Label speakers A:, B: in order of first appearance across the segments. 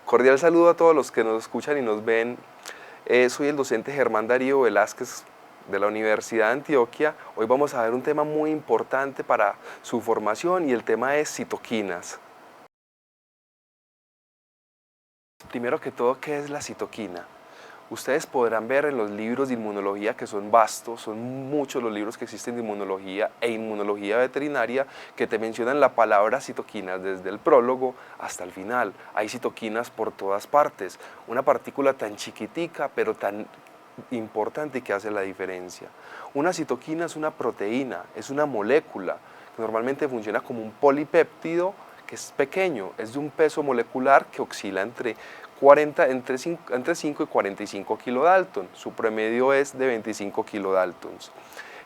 A: Cordial saludo a todos los que nos escuchan y nos ven. Soy el docente Germán Darío Velázquez de la Universidad de Antioquia. Hoy vamos a ver un tema muy importante para su formación y el tema es citoquinas. Primero que todo, ¿qué es la citoquina? Ustedes podrán ver en los libros de inmunología, que son vastos, son muchos los libros que existen de inmunología e inmunología veterinaria, que te mencionan la palabra citoquinas desde el prólogo hasta el final. Hay citoquinas por todas partes, una partícula tan chiquitica pero tan importante que hace la diferencia. Una citoquina es una proteína, es una molécula que normalmente funciona como un polipéptido que es pequeño, es de un peso molecular que oscila entre 5 y 45 kilodalton, su promedio es de 25 kilodaltons.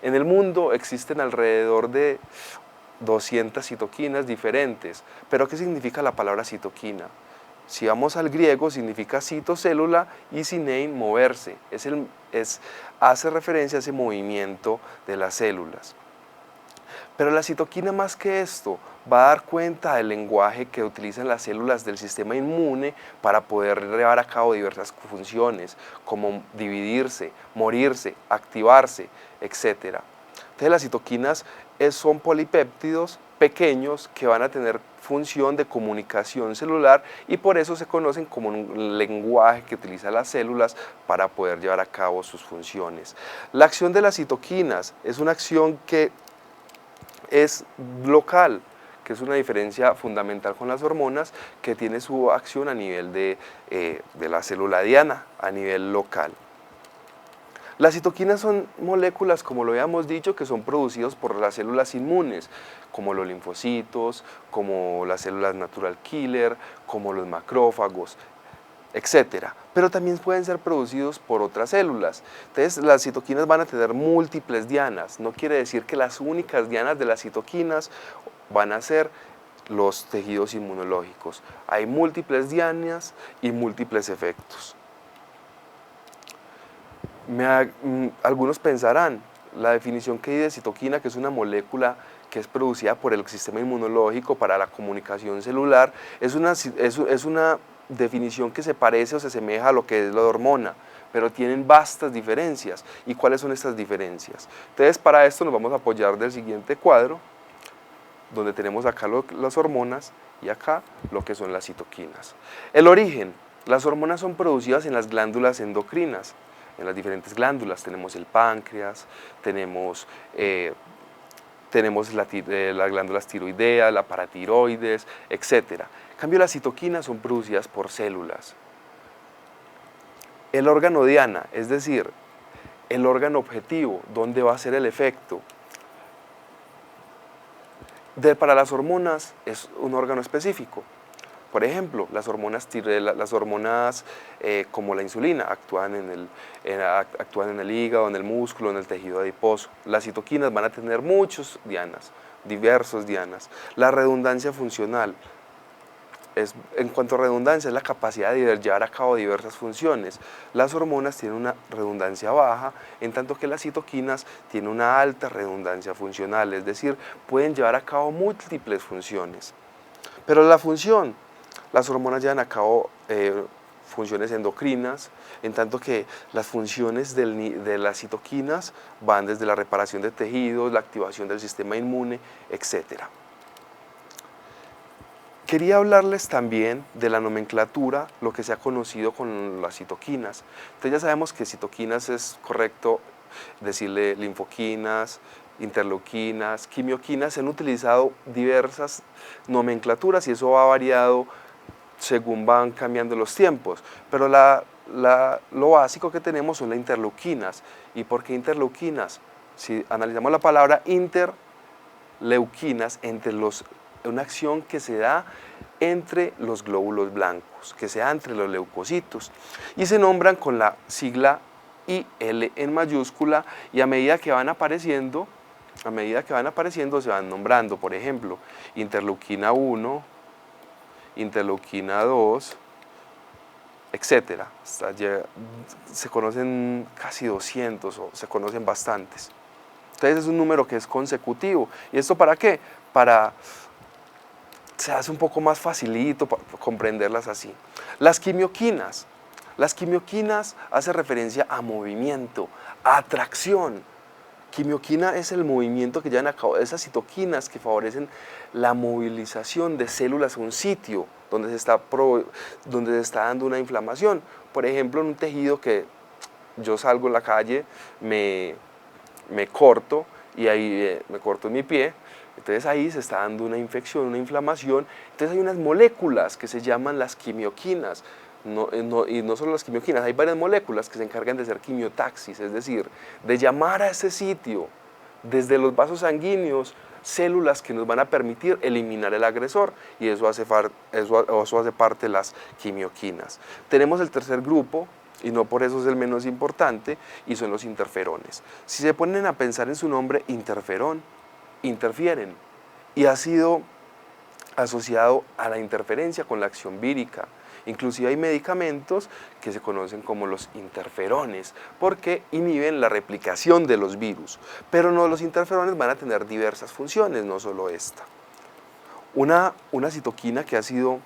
A: En el mundo existen alrededor de 200 citoquinas diferentes, pero ¿qué significa la palabra citoquina? Si vamos al griego, significa citocélula y cinein, moverse, hace referencia a ese movimiento de las células. Pero la citoquina, más que esto, va a dar cuenta del lenguaje que utilizan las células del sistema inmune para poder llevar a cabo diversas funciones, como dividirse, morirse, activarse, etc. Entonces las citoquinas son polipéptidos pequeños que van a tener función de comunicación celular y por eso se conocen como un lenguaje que utilizan las células para poder llevar a cabo sus funciones. La acción de las citoquinas es una acción que es local, que es una diferencia fundamental con las hormonas, que tiene su acción a nivel de la célula diana, a nivel local. Las citoquinas son moléculas, como lo habíamos dicho, que son producidas por las células inmunes, como los linfocitos, como las células natural killer, como los macrófagos, etc. Pero también pueden ser producidos por otras células. Entonces las citoquinas van a tener múltiples dianas, no quiere decir que las únicas dianas de las citoquinas van a ser los tejidos inmunológicos. Hay múltiples dianas y múltiples efectos. Algunos pensarán, la definición que hay de citoquina, que es una molécula que es producida por el sistema inmunológico para la comunicación celular, es una definición que se parece o se asemeja a lo que es la hormona, pero tienen vastas diferencias. ¿Y cuáles son estas diferencias? Entonces, para esto nos vamos a apoyar del siguiente cuadro, donde tenemos acá las hormonas y acá lo que son las citoquinas. El origen: las hormonas son producidas en las glándulas endocrinas, en las diferentes glándulas. Tenemos el páncreas, tenemos las glándulas tiroideas, la paratiroides, etc. En cambio, las citoquinas son producidas por células. El órgano diana, es decir, el órgano objetivo, ¿dónde va a ser el efecto? Para las hormonas es un órgano específico. Por ejemplo, las hormonas como la insulina actúan en el hígado, en el músculo, en el tejido adiposo. Las citoquinas van a tener muchos dianas, diversos dianas. La redundancia funcional, en cuanto a redundancia, es la capacidad de llevar a cabo diversas funciones. Las hormonas tienen una redundancia baja, en tanto que las citoquinas tienen una alta redundancia funcional, es decir, pueden llevar a cabo múltiples funciones. Pero la función, las hormonas llevan a cabo funciones endocrinas, en tanto que las funciones de las citoquinas van desde la reparación de tejidos, la activación del sistema inmune, etc. Quería hablarles también de la nomenclatura, lo que se ha conocido con las citoquinas. Entonces ya sabemos que citoquinas es correcto decirle linfoquinas, interleuquinas, quimioquinas. Se han utilizado diversas nomenclaturas y eso ha variado según van cambiando los tiempos, pero lo básico que tenemos son las interleuquinas. ¿Y por qué interleuquinas? Si analizamos la palabra interleuquinas, una acción que se da entre los glóbulos blancos, que se da entre los leucocitos, y se nombran con la sigla IL en mayúscula, y a medida que van apareciendo se van nombrando. Por ejemplo, interleuquina 1, interleuquina 2, etc. Se conocen casi 200 o se conocen bastantes. Entonces es un número que es consecutivo. ¿Y esto para qué? Para se hace un poco más facilito comprenderlas así. Las quimioquinas. Las quimioquinas hacen referencia a movimiento, a atracción. Quimioquina es el movimiento que llevan a cabo esas citoquinas que favorecen la movilización de células a un sitio donde donde se está dando una inflamación. Por ejemplo, en un tejido que yo salgo en la calle, me corto y ahí me corto en mi pie, entonces ahí se está dando una infección, una inflamación, entonces hay unas moléculas que se llaman las quimioquinas, y no solo las quimioquinas, hay varias moléculas que se encargan de hacer quimiotaxis, es decir, de llamar a ese sitio desde los vasos sanguíneos células que nos van a permitir eliminar el agresor, y eso hace parte de las quimioquinas. Tenemos el tercer grupo, y no por eso es el menos importante, y son los interferones. Si se ponen a pensar en su nombre, interferón, interfieren, y ha sido asociado a la interferencia con la acción vírica. Inclusive hay medicamentos que se conocen como los interferones, porque inhiben la replicación de los virus. Pero no, los interferones van a tener diversas funciones, no solo esta. Una citoquina que ha sido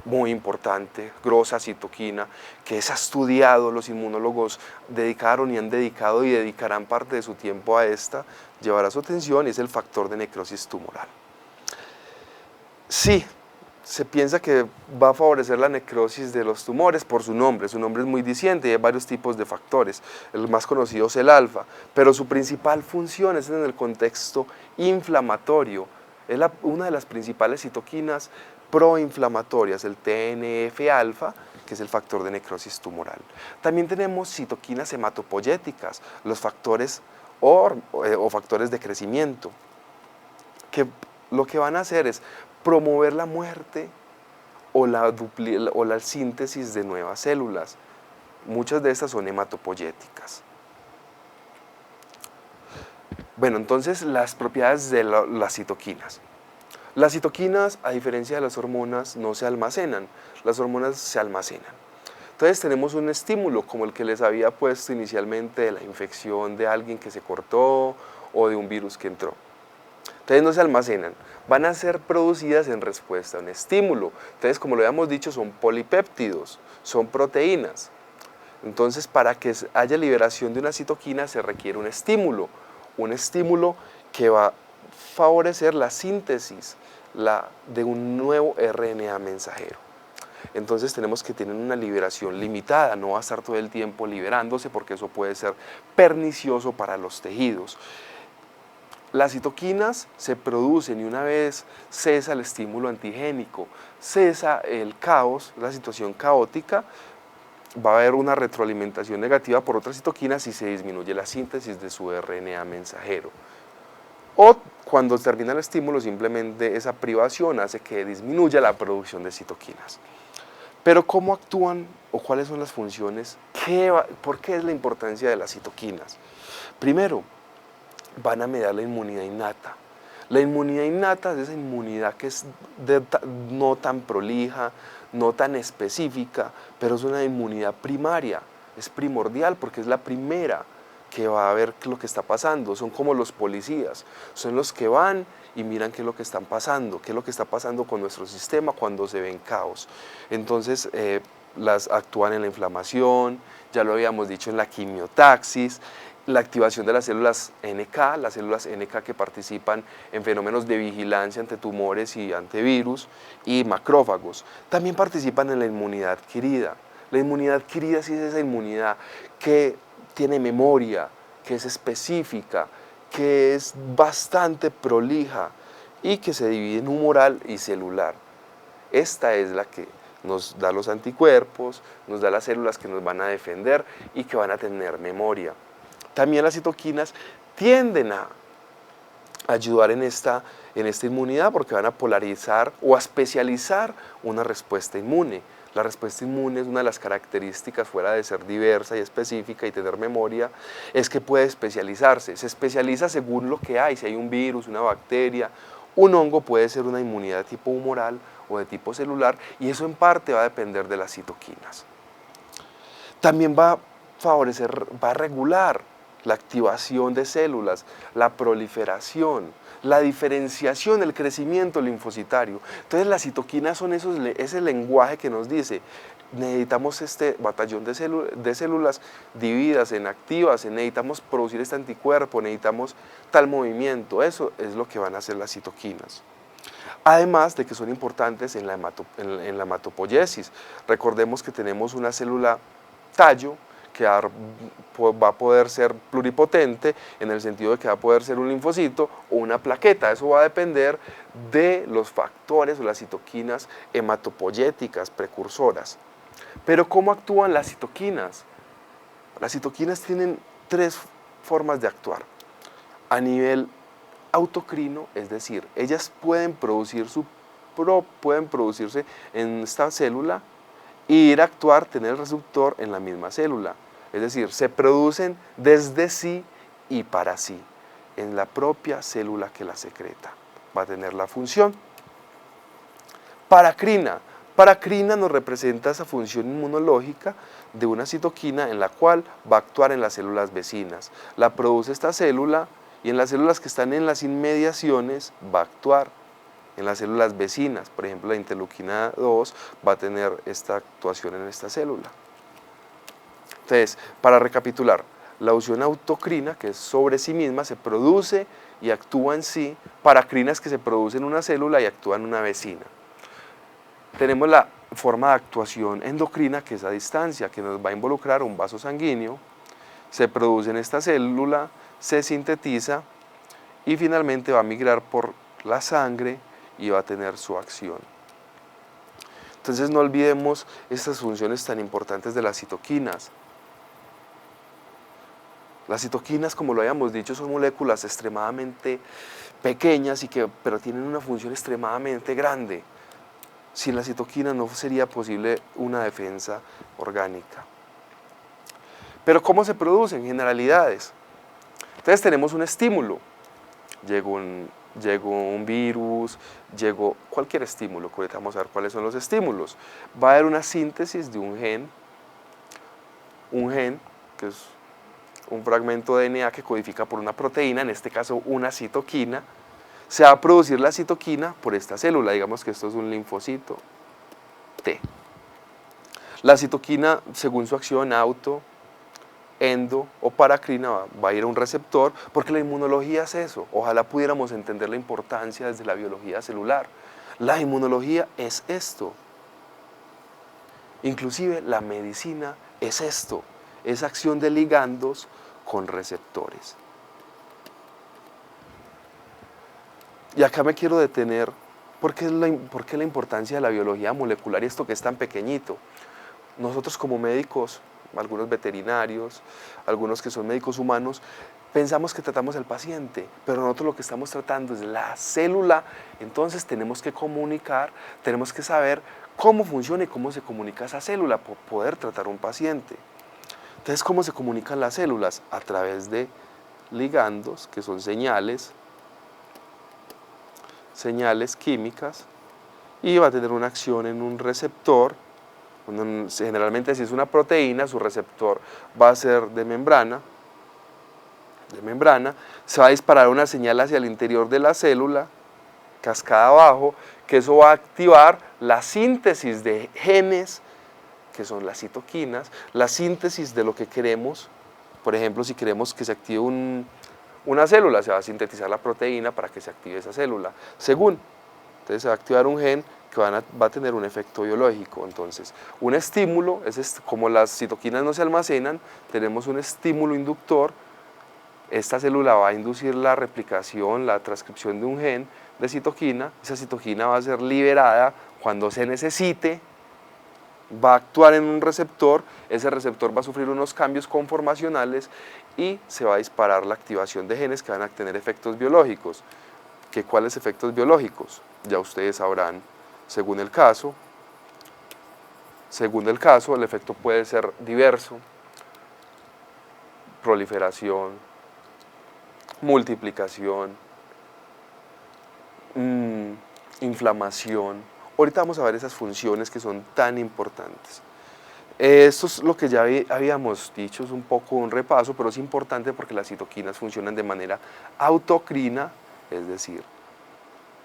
A: muy importante, grosa citoquina, que es estudiado, los inmunólogos dedicaron y han dedicado y dedicarán parte de su tiempo a esta, llevará su atención, y es el factor de necrosis tumoral. Sí, se piensa que va a favorecer la necrosis de los tumores por su nombre es muy diciente y hay varios tipos de factores, el más conocido es el alfa, pero su principal función es en el contexto inflamatorio, es una de las principales citoquinas proinflamatorias, el TNF-alfa, que es el factor de necrosis tumoral. También tenemos citoquinas hematopoyéticas, los factores o factores de crecimiento, que lo que van a hacer es promover la muerte o la síntesis de nuevas células. Muchas de estas son hematopoyéticas. Bueno, entonces las propiedades de las citoquinas. Las citoquinas, a diferencia de las hormonas, no se almacenan, las hormonas se almacenan. Entonces tenemos un estímulo como el que les había puesto inicialmente de la infección de alguien que se cortó o de un virus que entró. Entonces no se almacenan, van a ser producidas en respuesta a un estímulo. Entonces, como lo habíamos dicho, son polipéptidos, son proteínas. Entonces, para que haya liberación de una citoquina se requiere un estímulo que va a favorecer la síntesis de un nuevo RNA mensajero. Entonces tenemos que tener una liberación limitada, no va a estar todo el tiempo liberándose porque eso puede ser pernicioso para los tejidos. Las citoquinas se producen y una vez cesa el estímulo antigénico, cesa el caos, la situación caótica, va a haber una retroalimentación negativa por otras citoquinas y se disminuye la síntesis de su RNA mensajero. O cuando termina el estímulo, simplemente esa privación hace que disminuya la producción de citoquinas. Pero ¿cómo actúan o cuáles son las funciones? ¿Por qué es la importancia de las citoquinas? Primero, van a mediar la inmunidad innata. La inmunidad innata es esa inmunidad que es no tan prolija, no tan específica, pero es una inmunidad primaria, es primordial porque es la primera que va a ver lo que está pasando. Son como los policías, son los que van y miran qué es lo que están pasando, qué es lo que está pasando con nuestro sistema cuando se ve en caos. Entonces, las actúan en la inflamación, ya lo habíamos dicho, en la quimiotaxis, la activación de las células NK que participan en fenómenos de vigilancia ante tumores y ante virus, y macrófagos. También participan en la inmunidad adquirida. La inmunidad adquirida sí es esa inmunidad que tiene memoria, que es específica, que es bastante prolija y que se divide en humoral y celular. Esta es la que nos da los anticuerpos, nos da las células que nos van a defender y que van a tener memoria. También las citoquinas tienden a ayudar en esta inmunidad porque van a polarizar o a especializar una respuesta inmune. La respuesta inmune es una de las características, fuera de ser diversa y específica y tener memoria, es que puede especializarse. Se especializa según lo que hay, si hay un virus, una bacteria, un hongo, puede ser una inmunidad de tipo humoral o de tipo celular, y eso en parte va a depender de las citoquinas. También va a regular la activación de células, la proliferación, la diferenciación, el crecimiento linfocitario. Entonces las citoquinas son ese lenguaje que nos dice, necesitamos este batallón de células divididas en activas, necesitamos producir este anticuerpo, necesitamos tal movimiento. Eso es lo que van a hacer las citoquinas. Además de que son importantes en la hematopoiesis. Recordemos que tenemos una célula tallo que va a poder ser pluripotente en el sentido de que va a poder ser un linfocito o una plaqueta. Eso va a depender de los factores o las citoquinas hematopoyéticas precursoras. Pero ¿cómo actúan las citoquinas? Las citoquinas tienen tres formas de actuar. A nivel autocrino, es decir, ellas pueden producirse en esta célula e ir a actuar, tener el receptor en la misma célula. Es decir, se producen desde sí y para sí, en la propia célula que la secreta. Va a tener la función. Paracrina. Paracrina nos representa esa función inmunológica de una citoquina en la cual va a actuar en las células vecinas. La produce esta célula y en las células que están en las inmediaciones va a actuar. En las células vecinas, por ejemplo, la interleuquina 2 va a tener esta actuación en esta célula. Entonces, para recapitular, la opción autocrina, que es sobre sí misma, se produce y actúa en sí. Paracrina es que se produce en una célula y actúa en una vecina. Tenemos la forma de actuación endocrina, que es a distancia, que nos va a involucrar un vaso sanguíneo, se produce en esta célula, se sintetiza y finalmente va a migrar por la sangre y va a tener su acción. Entonces no olvidemos estas funciones tan importantes de las citoquinas. Las citoquinas, como lo habíamos dicho, son moléculas extremadamente pequeñas pero tienen una función extremadamente grande. Sin la citoquina no sería posible una defensa orgánica. Pero ¿cómo se producen? Generalidades. Entonces tenemos un estímulo. Llegó un virus, llegó cualquier estímulo, que ahorita vamos a ver cuáles son los estímulos. Va a haber una síntesis de un gen que es un fragmento de DNA que codifica por una proteína, en este caso una citoquina. Se va a producir la citoquina por esta célula, digamos que esto es un linfocito T. La citoquina, según su acción auto, endo o paracrina, va a ir a un receptor, porque la inmunología es eso. Ojalá pudiéramos entender la importancia desde la biología celular. La inmunología es esto. Inclusive la medicina es esto, es acción de ligandos con receptores. Y acá me quiero detener, ¿por qué la importancia de la biología molecular y esto que es tan pequeñito? Nosotros como médicos, algunos veterinarios, algunos que son médicos humanos, pensamos que tratamos al paciente, pero nosotros lo que estamos tratando es la célula. Entonces tenemos que comunicar, tenemos que saber cómo funciona y cómo se comunica esa célula para poder tratar a un paciente. Entonces, ¿cómo se comunican las células? A través de ligandos, que son señales químicas, y va a tener una acción en un receptor. Generalmente, si es una proteína, su receptor va a ser de membrana, se va a disparar una señal hacia el interior de la célula, cascada abajo, que eso va a activar la síntesis de genes, que son las citoquinas, la síntesis de lo que queremos. Por ejemplo, si queremos que se active una célula, se va a sintetizar la proteína para que se active esa célula. Entonces se va a activar un gen que va a tener un efecto biológico. Entonces, un estímulo, como las citoquinas no se almacenan, tenemos un estímulo inductor. Esta célula va a inducir la replicación, la transcripción de un gen de citoquina. Esa citoquina va a ser liberada cuando se necesite, va a actuar en un receptor, ese receptor va a sufrir unos cambios conformacionales y se va a disparar la activación de genes que van a tener efectos biológicos. ¿Cuáles efectos biológicos? Ya ustedes sabrán, según el caso. El efecto puede ser diverso: proliferación, multiplicación, inflamación. Ahorita vamos a ver esas funciones que son tan importantes. Esto es lo que ya habíamos dicho, es un poco un repaso, pero es importante porque las citoquinas funcionan de manera autocrina, es decir,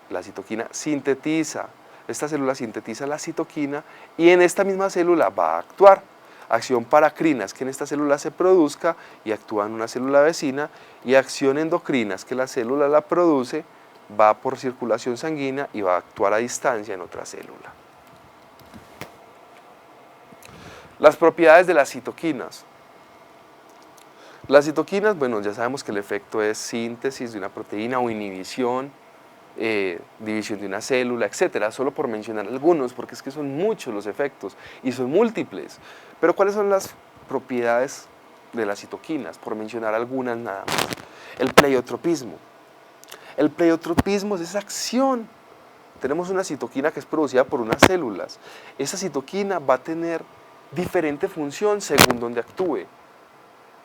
A: la citoquina sintetiza, esta célula sintetiza la citoquina y en esta misma célula va a actuar. Acción paracrina es que en esta célula se produzca y actúa en una célula vecina, y acción endocrina es que la célula la produce, va por circulación sanguínea y va a actuar a distancia en otra célula. Las propiedades de las citoquinas. Las citoquinas, bueno, ya sabemos que el efecto es síntesis de una proteína o inhibición, división de una célula, etcétera, solo por mencionar algunos, porque es que son muchos los efectos y son múltiples. Pero ¿cuáles son las propiedades de las citoquinas? Por mencionar algunas nada más. El pleiotropismo. El pleiotropismo es esa acción. Tenemos una citoquina que es producida por unas células. Esa citoquina va a tener diferente función según donde actúe.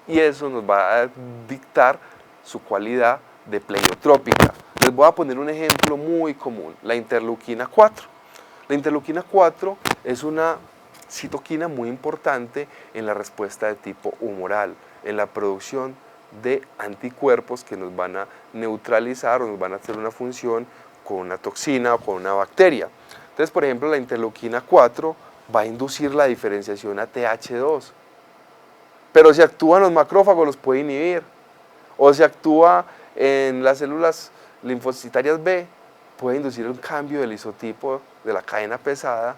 A: Y eso nos va a dictar su cualidad de pleiotrópica. Les voy a poner un ejemplo muy común, la interleuquina 4. La interleuquina 4 es una citoquina muy importante en la respuesta de tipo humoral, en la producción de anticuerpos que nos van a neutralizar o nos van a hacer una función con una toxina o con una bacteria. Entonces, por ejemplo, la interleuquina 4 va a inducir la diferenciación a TH2. Pero si actúa en los macrófagos los puede inhibir, o si actúa en las células linfocitarias B, puede inducir un cambio del isotipo de la cadena pesada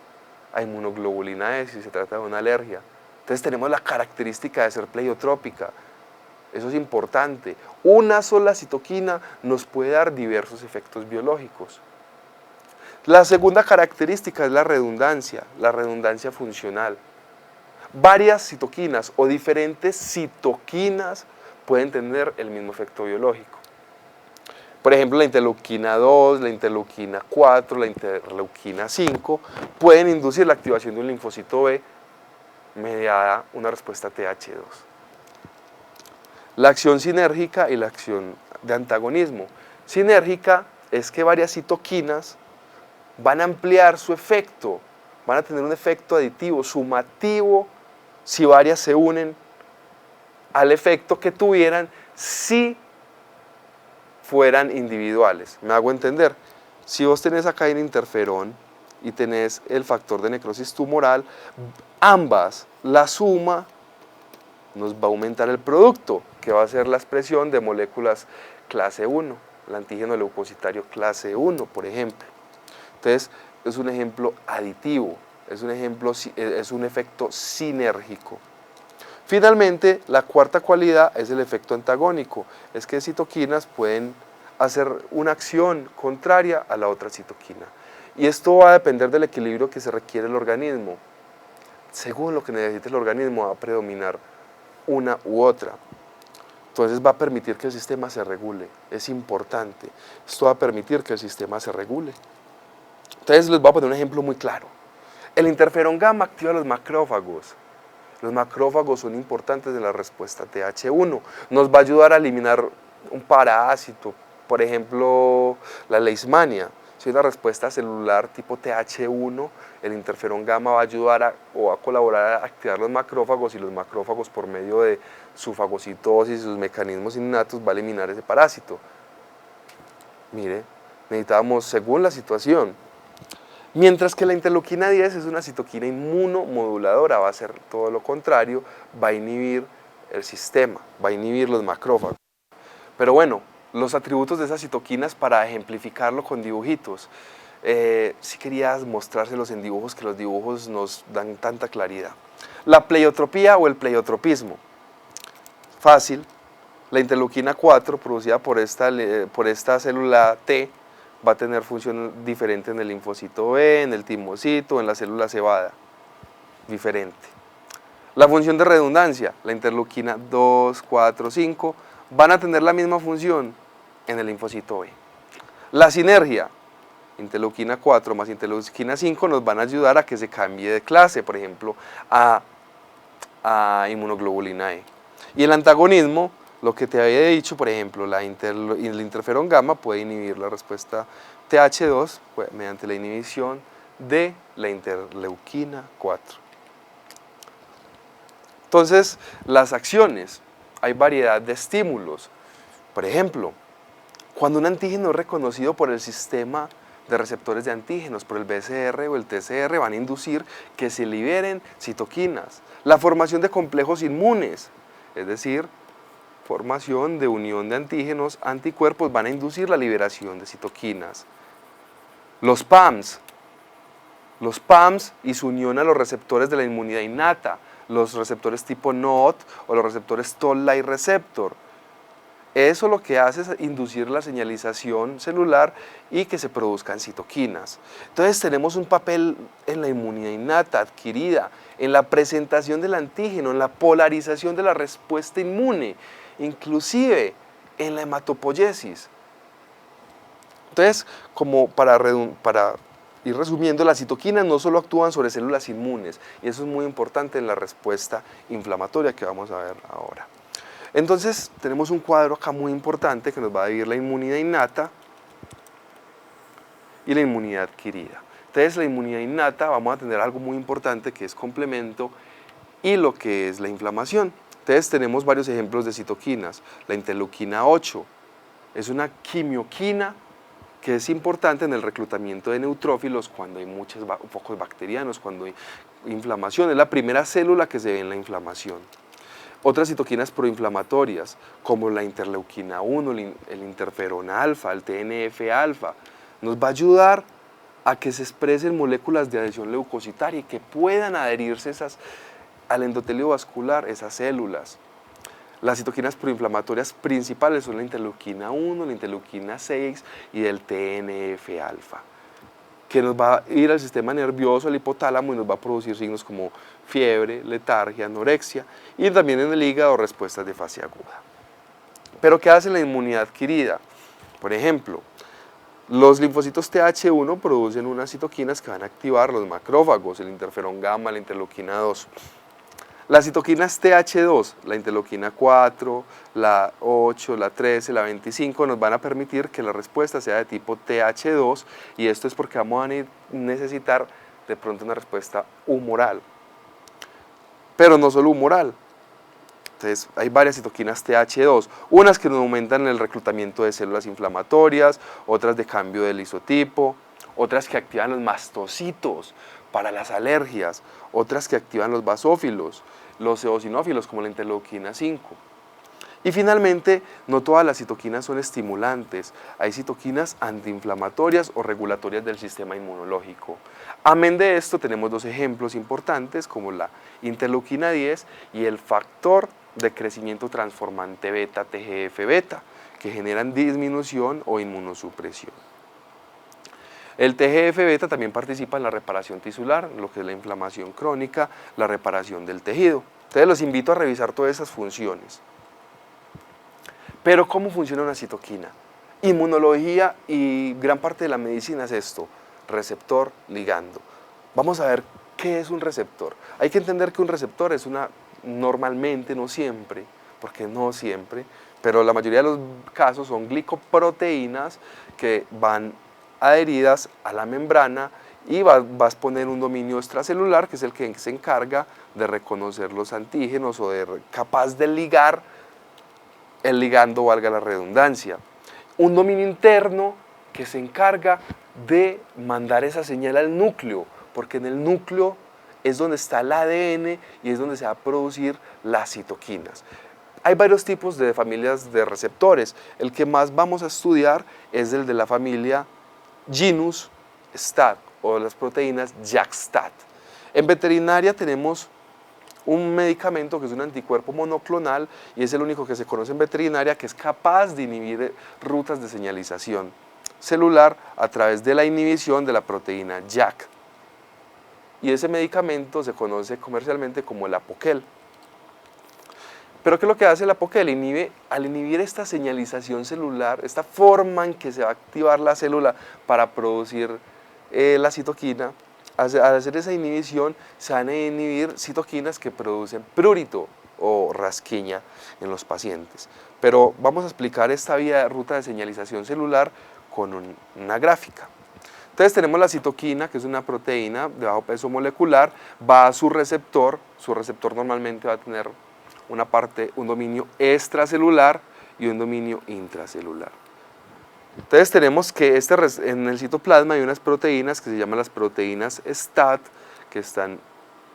A: a inmunoglobulina E si se trata de una alergia. Entonces tenemos la característica de ser pleiotrópica. Eso es importante. Una sola citoquina nos puede dar diversos efectos biológicos. La segunda característica es la redundancia funcional. Varias citoquinas o diferentes citoquinas pueden tener el mismo efecto biológico. Por ejemplo, la interleuquina 2, la interleuquina 4, la interleuquina 5 pueden inducir la activación de un linfocito B mediada una respuesta TH2. La acción sinérgica y la acción de antagonismo. Sinérgica es que varias citoquinas van a ampliar su efecto, van a tener un efecto aditivo, sumativo, si varias se unen al efecto que tuvieran si fueran individuales. ¿Me hago entender? Si vos tenés acá el interferón y tenés el factor de necrosis tumoral, ambas, la suma, nos va a aumentar el producto, que va a ser la expresión de moléculas clase 1, el antígeno leucocitario clase 1, por ejemplo. Entonces, es un ejemplo aditivo, es un efecto sinérgico. Finalmente, la cuarta cualidad es el efecto antagónico, es que citoquinas pueden hacer una acción contraria a la otra citoquina. Y esto va a depender del equilibrio que se requiere el organismo. Según lo que necesite el organismo, va a predominar una u otra. Entonces va a permitir que el sistema se regule, es importante. Esto va a permitir que el sistema se regule. Entonces les voy a poner un ejemplo muy claro. El interferón gamma activa los macrófagos. Los macrófagos son importantes en la respuesta TH1. Nos va a ayudar a eliminar un parásito, por ejemplo, la leishmania. Si hay una respuesta celular tipo TH1, el interferón gamma va a ayudar a colaborar a activar los macrófagos, y los macrófagos, por medio de su fagocitosis y sus mecanismos innatos, va a eliminar ese parásito. Mire, necesitamos según la situación. Mientras que la interleuquina 10 es una citoquina inmunomoduladora, va a hacer todo lo contrario, va a inhibir el sistema, va a inhibir los macrófagos. Pero bueno, los atributos de esas citoquinas, para ejemplificarlo con dibujitos, sí quería mostrárselos en dibujos, que los dibujos nos dan tanta claridad. La pleiotropía o el pleiotropismo. Fácil, la interleuquina 4, producida por esta célula T, va a tener función diferente en el linfocito B, en el timocito, en la célula cebada, diferente. La función de redundancia, la interleuquina 2, 4, 5, van a tener la misma función en el linfocito B. La sinergia, interleuquina 4 más interleuquina 5, nos van a ayudar a que se cambie de clase, por ejemplo, a inmunoglobulina E. Y el antagonismo, lo que te había dicho, por ejemplo, el interferón gamma puede inhibir la respuesta TH2 mediante la inhibición de la interleuquina 4. Entonces, las acciones, hay variedad de estímulos. Por ejemplo, cuando un antígeno es reconocido por el sistema de receptores de antígenos, por el BCR o el TCR, van a inducir que se liberen citoquinas. La formación de complejos inmunes, es decir, formación de unión de antígenos, anticuerpos, van a inducir la liberación de citoquinas. Los PAMs y su unión a los receptores de la inmunidad innata, los receptores tipo NOT o los receptores Toll-like receptor. Eso lo que hace es inducir la señalización celular y que se produzcan citoquinas. Entonces tenemos un papel en la inmunidad innata adquirida, en la presentación del antígeno, en la polarización de la respuesta inmune, inclusive en la hematopoiesis. Entonces, como para ir resumiendo, las citoquinas no solo actúan sobre células inmunes, y eso es muy importante en la respuesta inflamatoria que vamos a ver ahora. Entonces, tenemos un cuadro acá muy importante que nos va a dividir la inmunidad innata y la inmunidad adquirida. Entonces, la inmunidad innata vamos a tener algo muy importante que es complemento y lo que es la inflamación. Entonces, tenemos varios ejemplos de citoquinas. La interleuquina 8 es una quimioquina que es importante en el reclutamiento de neutrófilos cuando hay muchos focos bacterianos, cuando hay inflamación. Es la primera célula que se ve en la inflamación. Otras citoquinas proinflamatorias, como la interleuquina 1, el interferón alfa, el TNF-alfa, nos va a ayudar a que se expresen moléculas de adhesión leucocitaria y que puedan adherirse al endotelio vascular, esas células. Las citoquinas proinflamatorias principales son la interleuquina 1, la interleuquina 6 y el TNF-alfa, que nos va a ir al sistema nervioso, al hipotálamo, y nos va a producir signos como fiebre, letargia, anorexia, y también en el hígado respuestas de fase aguda. Pero ¿qué hace la inmunidad adquirida? Por ejemplo, los linfocitos Th1 producen unas citoquinas que van a activar los macrófagos, el interferón gamma, la interleuquina 2. Las citoquinas Th2, la interleuquina 4, la 8, la 13, la 25, nos van a permitir que la respuesta sea de tipo Th2, y esto es porque vamos a necesitar de pronto una respuesta humoral. Pero no solo humoral. Entonces, hay varias citoquinas Th2, unas que nos aumentan el reclutamiento de células inflamatorias, otras de cambio del isotipo, otras que activan los mastocitos para las alergias, otras que activan los basófilos, los eosinófilos como la interleuquina 5. Y finalmente, no todas las citoquinas son estimulantes, hay citoquinas antiinflamatorias o regulatorias del sistema inmunológico. Amén de esto, tenemos dos ejemplos importantes como la interleuquina 10 y el factor de crecimiento transformante beta, TGF-beta, que generan disminución o inmunosupresión. El TGF-beta también participa en la reparación tisular, lo que es la inflamación crónica, la reparación del tejido. Entonces los invito a revisar todas esas funciones. Pero ¿cómo funciona una citoquina? Inmunología y gran parte de la medicina es esto, receptor, ligando. Vamos a ver qué es un receptor. Hay que entender que un receptor es normalmente, no siempre, porque no siempre, pero la mayoría de los casos son glicoproteínas que van adheridas a la membrana y vas a poner un dominio extracelular que es el que se encarga de reconocer los antígenos o capaz de ligar el ligando, valga la redundancia. Un dominio interno que se encarga de mandar esa señal al núcleo, porque en el núcleo es donde está el ADN y es donde se va a producir las citoquinas. Hay varios tipos de familias de receptores. El que más vamos a estudiar es el de la familia Genus STAT o las proteínas JAK-STAT. En veterinaria tenemos un medicamento que es un anticuerpo monoclonal y es el único que se conoce en veterinaria que es capaz de inhibir rutas de señalización celular a través de la inhibición de la proteína JAK. Y ese medicamento se conoce comercialmente como el Apoquel. Pero ¿qué es lo que hace el Apoquel? Al inhibir esta señalización celular, esta forma en que se va a activar la célula para producir la citoquina, al hacer esa inhibición se van a inhibir citoquinas que producen prurito o rasquiña en los pacientes. Pero vamos a explicar esta vía de ruta de señalización celular con una gráfica. Entonces tenemos la citoquina, que es una proteína de bajo peso molecular, va a su receptor normalmente va a tener un dominio extracelular y un dominio intracelular. Entonces tenemos que en el citoplasma hay unas proteínas que se llaman las proteínas STAT, que están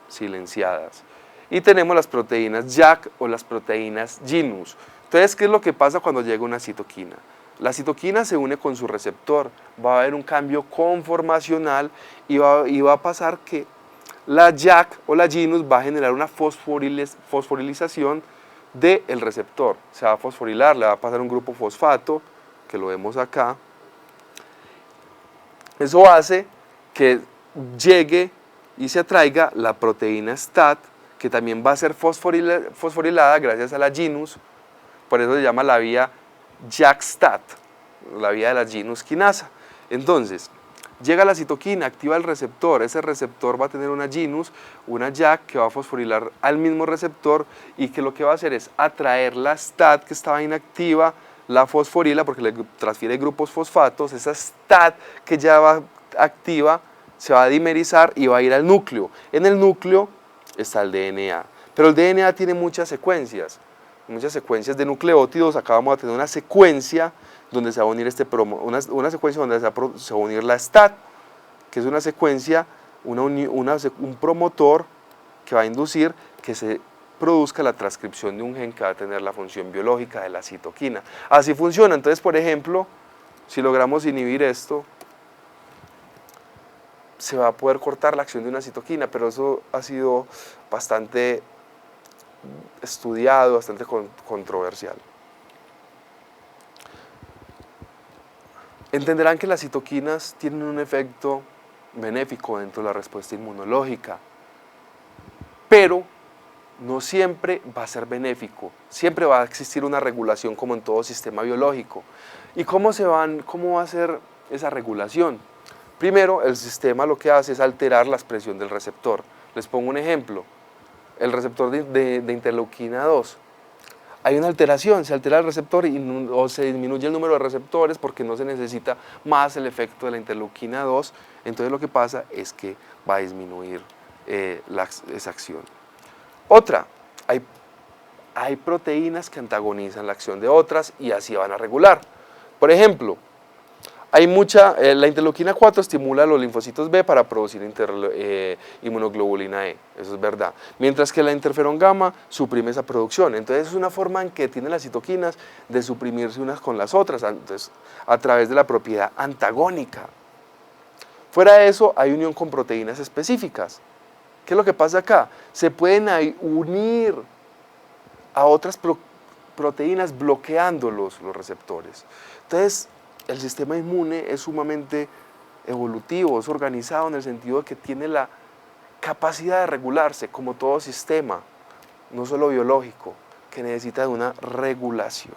A: silenciadas. Y tenemos las proteínas JAK o las proteínas GINUS. Entonces, ¿qué es lo que pasa cuando llega una citoquina? La citoquina se une con su receptor, va a haber un cambio conformacional y va a pasar que la JAK o la GINUS va a generar una fosforilización del receptor. Se va a fosforilar, le va a pasar un grupo fosfato, que lo vemos acá. Eso hace que llegue y se atraiga la proteína STAT, que también va a ser fosforilada gracias a la GINUS, por eso se llama la vía JAK-STAT, la vía de la GINUS quinasa. Entonces, llega la citoquina, activa el receptor, ese receptor va a tener una GINUS, una JAK que va a fosforilar al mismo receptor y que lo que va a hacer es atraer la STAT que estaba inactiva, la fosforila porque le transfiere grupos fosfatos, esa STAT que ya va activa se va a dimerizar y va a ir al núcleo. En el núcleo está el DNA, pero el DNA tiene muchas secuencias de nucleótidos. Acá vamos a tener una secuencia donde se va a unir una secuencia donde se va a unir la STAT, que es una secuencia, un promotor que va a inducir que se produzca la transcripción de un gen que va a tener la función biológica de la citoquina. Así funciona. Entonces, por ejemplo, si logramos inhibir esto, se va a poder cortar la acción de una citoquina, pero eso ha sido bastante estudiado, bastante controversial. Entenderán que las citoquinas tienen un efecto benéfico dentro de la respuesta inmunológica, pero no siempre va a ser benéfico, siempre va a existir una regulación como en todo sistema biológico. ¿Y cómo va a ser esa regulación? Primero, el sistema lo que hace es alterar la expresión del receptor. Les pongo un ejemplo, el receptor de interleuquina 2. Hay una alteración, se altera el receptor o se disminuye el número de receptores porque no se necesita más el efecto de la interleuquina 2, entonces lo que pasa es que va a disminuir esa acción. Otra, hay proteínas que antagonizan la acción de otras y así van a regular. Por ejemplo, la interleuquina 4 estimula a los linfocitos B para producir inmunoglobulina E, eso es verdad. Mientras que la interferón gamma suprime esa producción. Entonces es una forma en que tienen las citoquinas de suprimirse unas con las otras, entonces, a través de la propiedad antagónica. Fuera de eso, hay unión con proteínas específicas. ¿Qué es lo que pasa acá? Se pueden unir a otras proteínas bloqueando los receptores. Entonces, el sistema inmune es sumamente evolutivo, es organizado en el sentido de que tiene la capacidad de regularse como todo sistema, no solo biológico, que necesita de una regulación.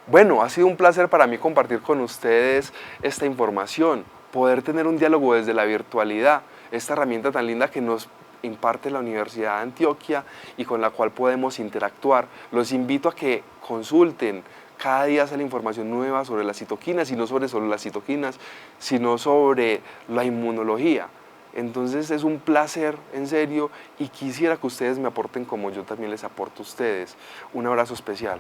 A: Bueno, ha sido un placer para mí compartir con ustedes esta información, poder tener un diálogo desde la virtualidad, esta herramienta tan linda que nos imparte la Universidad de Antioquia y con la cual podemos interactuar. Los invito a que consulten. Cada día sale información nueva sobre las citoquinas y no solo las citoquinas, sino sobre la inmunología. Entonces es un placer, en serio, y quisiera que ustedes me aporten como yo también les aporto a ustedes. Un abrazo especial.